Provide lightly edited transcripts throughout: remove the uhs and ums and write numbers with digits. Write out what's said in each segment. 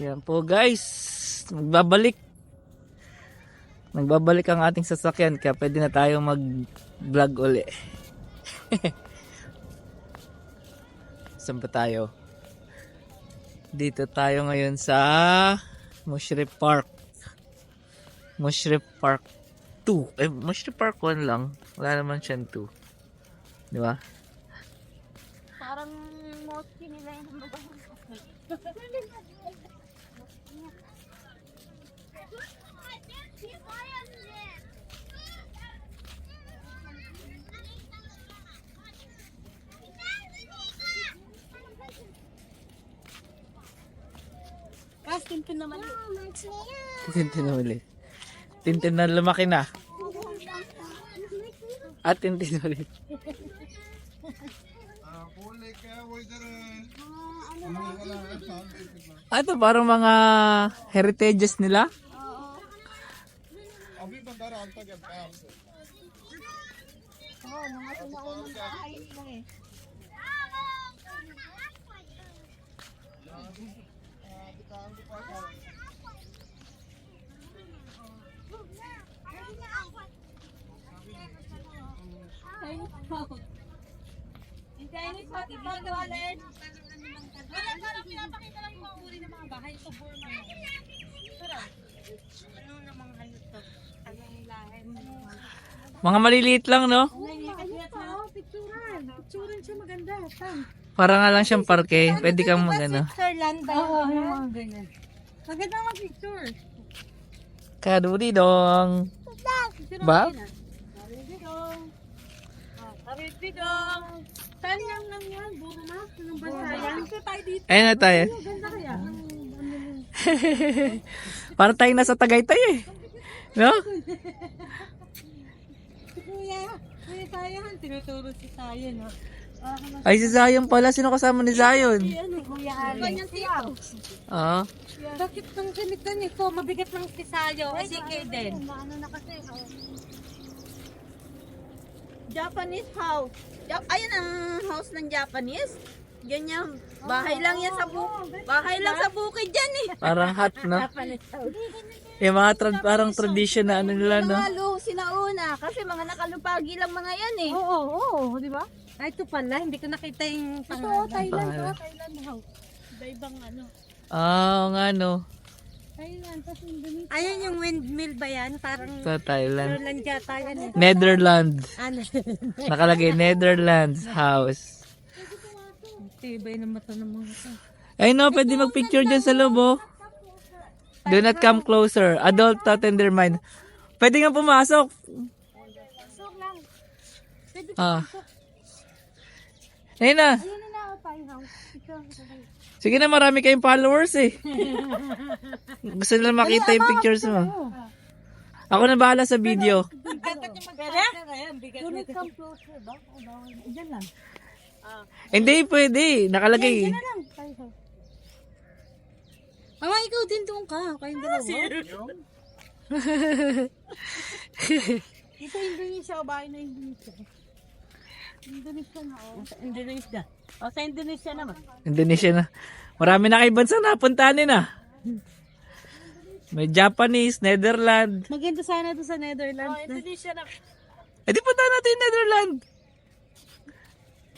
Yan po guys, magbabalik ang ating sasakyan kaya pwede na tayo mag vlog uli. Saan ba tayo? Dito tayo ngayon sa Mushrif Park 2. Mushrif Park 1 lang, wala naman siyang 2, di ba? Parang mostly nila yung mga Tintin naman. Tintin na ulit. Tintin na lumaki na. At tintin ulit. Ito parang mga heritages nila. Mga sinaunang bahay nila eh. Chinese hot dog wallet. Wala parang pinapakita lang yung mga uri ng mga bahay sa Burma. Ano namang ano to? Anong lahi? Mga maliliit lang, no? Picturan siya maganda. Para nga lang siyang parke. Pwede kang magano. Switzerland ba? Oo, yung mga ganyan. Maganda mga picture. Kadudidong. Ba? Karididong. Karididong. Saan lang yan? Burma? Anong bansa yan? Tayo dito. Ayun na tayo. Ganda kaya? Para tayo nasa Tagaytay eh. No? Kuya Sayan, tinuturo si Sayan, ha? Ay, si Zion pala. Sino kasama ni Zion? Kuya Alex. Oo. Bakit nang ganito nito? Mabigat lang si Sayo. Ay, si Kaden. Ano na kasi, Japanese house. Ayun ang house ng Japanese. Ganyan, bahay lang yan sa bahay lang sa bukid dyan eh. Parang hot, no? Yung mga parang tradition na ano nila, no? Mga sinauna kasi mga nakalupagi lang mga yan eh. Oo, di ba? Ay, ito pala. Hindi ko nakita yung pangalan. Pangalan. Thailand house. Iba-ibang ano. Oo nga, no? Thailand, tapos Indonesia. Ayan yung windmill ba yan? Parang Sa Thailand. Netherlands yata yan eh. Netherlands. Ano? Nakalagay Netherlands house. Tibay na mata ng mga ito. Ay no, pwede magpicture dyan sa loob, oh. Do not come closer. Adult thought in their mind. Pwede nga pumasok. Pasok lang. Ah. Ayun na. Ayun na ako tayo house. Sige na, marami kayong followers eh. Gusto nila makita yung pictures mo. Ako na bahala sa video. Do not come closer ba? Diyan lang. Hindi, pwede. Nakalagay. Diyan na lang. Tayo. Mama, ikaw din doon ka. Kayong dalawa. Ito Indonesia o bahay na Indonesia. Indonesia na o. Indonesia. O sa Indonesia naman. Indonesia na. Marami na kayo bansang napuntahanin ah. May Japanese, Netherlands. Maganda sana doon sa Netherlands. Oh, Indonesia na. Eh di punta natin yung Netherlands.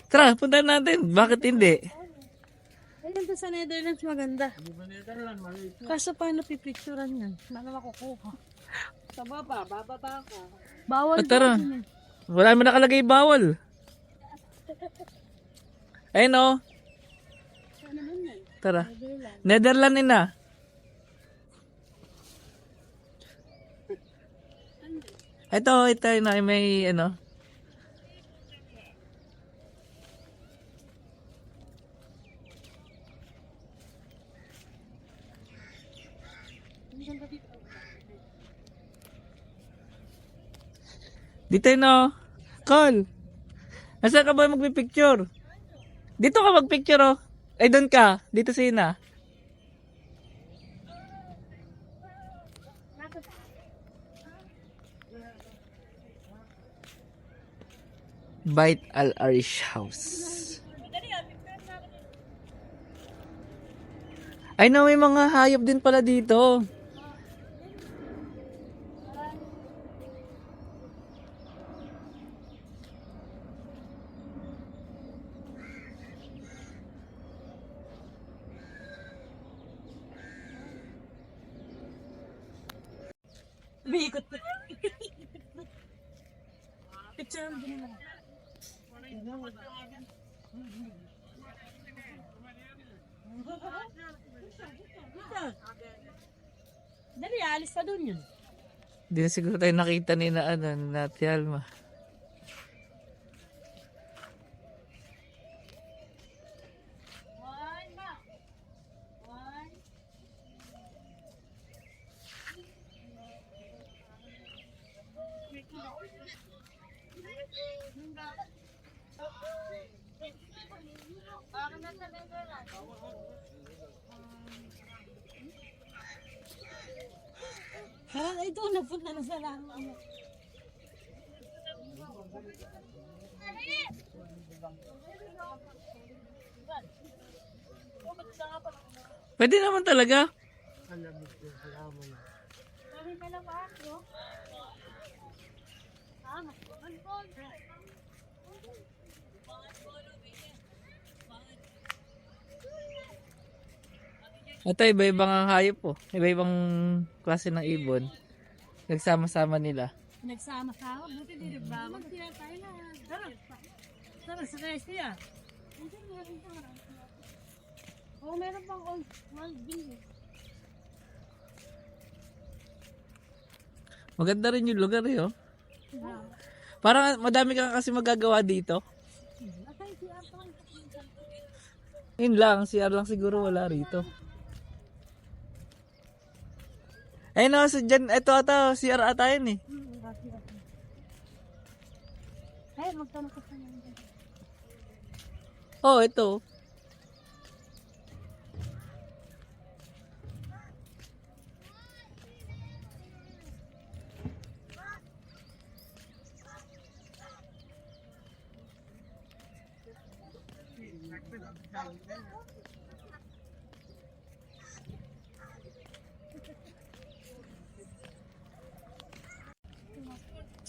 Tara, punta natin. Bakit hindi? Maganda sa Netherlands, maganda. Kaso paano pipicturan yan? Paano makukuha? Sa baba, bababa ka. Bawal O, tara. Wala mo nakalagay bawal. Ayun o. Tara. Netherlands na. Ito na may ano. Dito no. Call. Nasaan ka ba magpipicture? Dito ka magpicture oh. Ay doon ka. Dito sa ina. Bait Al Arish House. Ay na, may mga hayop din pala dito. Biikot na. Picture mo din mo. Dali, alis pa dun yun. Hindi na siguro tayo nakita ni na ano, na Tialma. Parang ay doon, napunta na sa langan. Pwede naman talaga. Ito, iba-ibang ang hayop po. Iba-ibang klase ng ibon. Nagsama-sama nila. Nagsama-sama, buti din ba? Magtira tayo na. Tara. Tara, sa Resti ah. Oh, meron pang old bean. Maganda rin yung lugar eh, oh. Parang madami ka kasi magagawa dito. Yun lang, CR lang siguro wala rito. Ay no, so dyan, ito ata, CR ata yun eh. Ay, magtanong ka sa nyo. Oh, ito.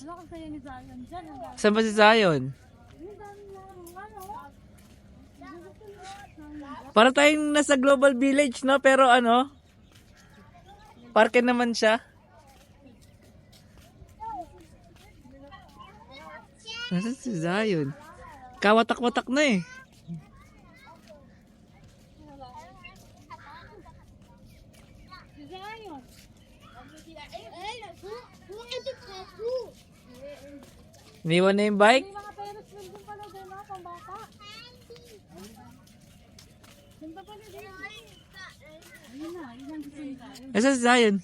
Ano ka kaya ni Zion dyan? Saan ba si Zion? Para tayong nasa Global Village, no? Pero ano, parke naman siya. Nasaan si Zion? Kawatak-watak na eh. Zion! Iniwan na yung bike? May mga parents mo din pala doon na, pambata. Ganda pala din. Ayun na, yun ang gusto ni Zion. Nasaan si Zion?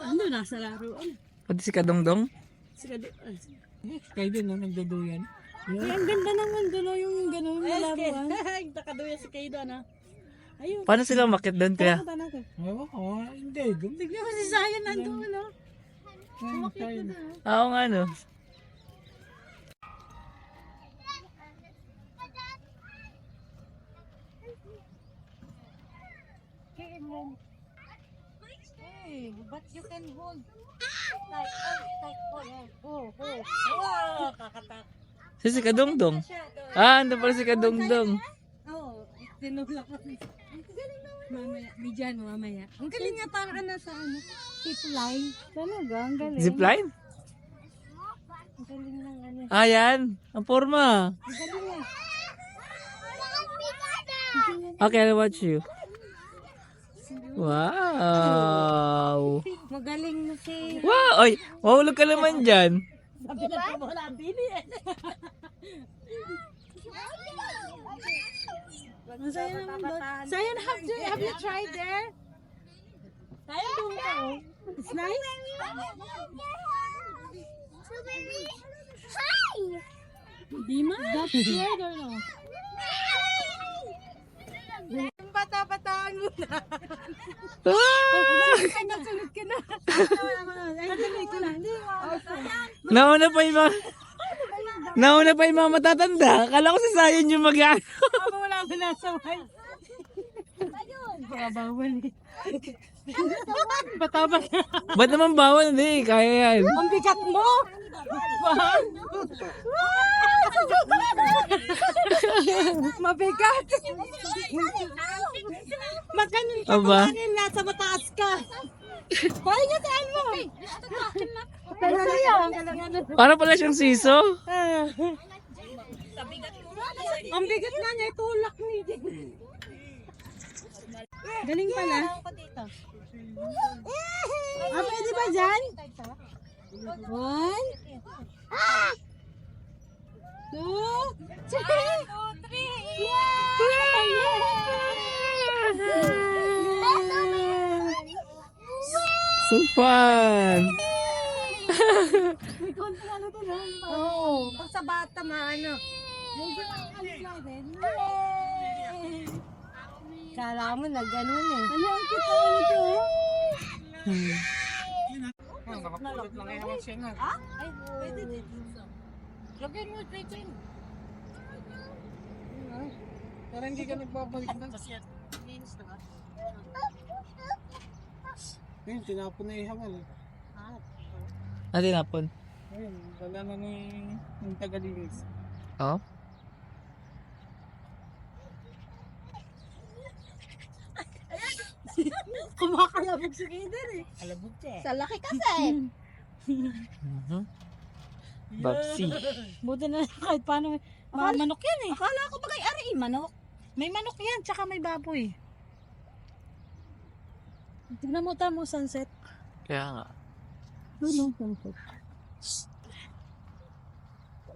Ano, nasa laruan. Pati si Kadongdong? Kayo din, no? Nagduduyan. Ay, ang ganda naman doon, no? Yung gano'n, yung laruan. Nakaduya si Kaydo, na. Ayun. Paano sila umakyat doon kaya? Punta natin. Oo, hindi. Tignan mo si Zion nandun, no? Sumakit na doon. Oo nga no. Hey, but you can hold. Oh, kakatak. Si Kadongdong. Ah, andun pala si Kadongdong. Oo, tinulak ko. Mamaya, bigyan mo mamaya. Ang galing nga, parang ka nasa ano, zip line. Talaga, ang galing. Zipline? Ang galing ng ano. Ah, yan. Ang forma. Ang galing nga. Okay, I'll watch you. Wow. Magaling na si... Wow! Ay, mahulog ka naman dyan. Sabi na ka wala ang bili eh. Masaya naman doon. Sayan, have you tried there? Sayan doon ka oh. It's nice? Di ma? That's weird or no? Bata-bataan mo na. Ah! Ay, nasunod ka na. Ay, tuloy ko na. Hindi, Nauna pa yung mga... Nauna pa yung mga matatanda. Akala ko si Sayan yung mag-ano. wala mo na sa way. Bawal eh. Batabang. Ba't naman bawal? Hindi, kaya yan. Ang bigat mo! Mabigat! Maganon ka Aba? kumain, nasa mataas ka. Pahingataan mo! Talaga. Para pala siyang siso. Ang bigat nga niya, itulak niya. Galing pala. Pwede ba dyan? 1, 2, 3. So fun! May konti na ito na. Oo. Pag sa bata ano. Medyo alis lang din. Kala mo na gano'n eh. Ano ang kita nito? Nakapulot lang yung hawas yan. Ay, pwede din. Lagyan mo dito. Pero hindi ka nagbabalik na. Ayun, tinapon na yung hawal. Ano tinapon? Ayun, wala na yung tagalinis. Oo? Kumakalabog si Kinder eh. Alabog ka. Sa laki kasi. Mhm. Babsi. Buti na kahit paano. Manok yan eh. Akala ko ba kay Ari manok? May manok yan, tsaka may baboy. Tignan mo tamo sunset. Kaya nga. Ano sunset?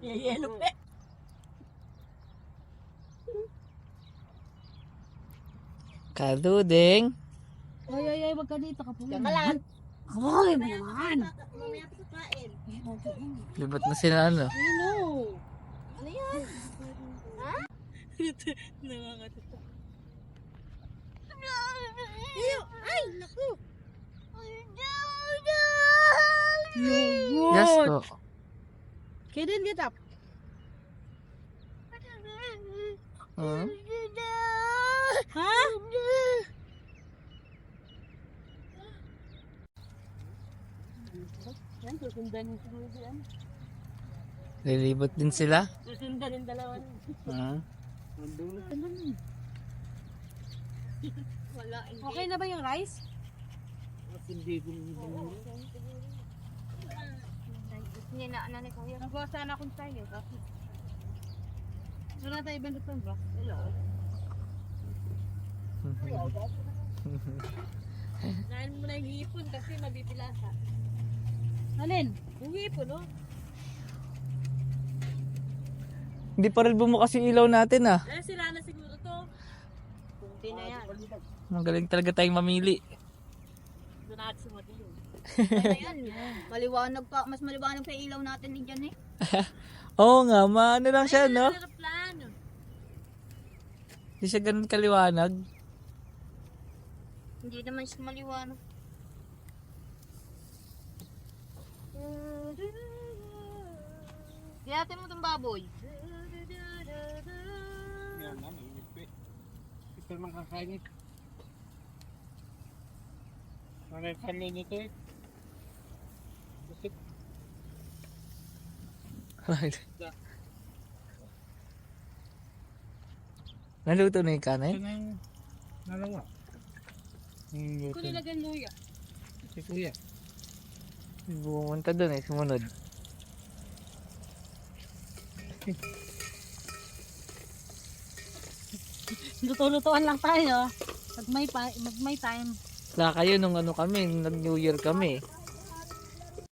Yelo pe. Kaduding. Ay, wag ka dito kapag. Kamalan. Hoy, man. Mamaya pa sa kain. Libat na sila ano. Ano? Ano yan? Ay, naku. Yes po. Kidding, get up. Hmm? Ha? Yan, susundan yung susundan. Lilibot din sila. Susundan yung dalawa. Hmm? Wala. Okay na ba yung rice? Hindi ko Hindi na, ano ni Kuya. Nagawa sana akong tayo. Wala tayo bandot ng ba? Dahil mo na yung hipon kasi mabibilasa. Alin? Yung hipon, no? Hindi pa rin bumukas yung ilaw natin ah. Eh, sila na siguro to. Hindi na yan. Magaling talaga tayong mamili. Doon natin sumadilo. Ano yan? Maliwanag pa. Mas maliwanag pa yung ilaw natin ni dyan eh. Oo nga, maano lang siya no? Plano. Hindi siya ganun kaliwanag. Hindi naman siya maliwanag. Ginatin mo itong baboy. yan na, mainit pa eh. Ito naman kakainit. Maray kanin ito eh. Busik. Naluto na yung Ito kanin? na yung nalawa. Yung luto. Kung nilagyan luya. Si Kuya. Bumunta doon eh, sumunod. Luto-lutoan lang tayo. Pag may time. Wala kayo nung ano kami, nag New Year kami.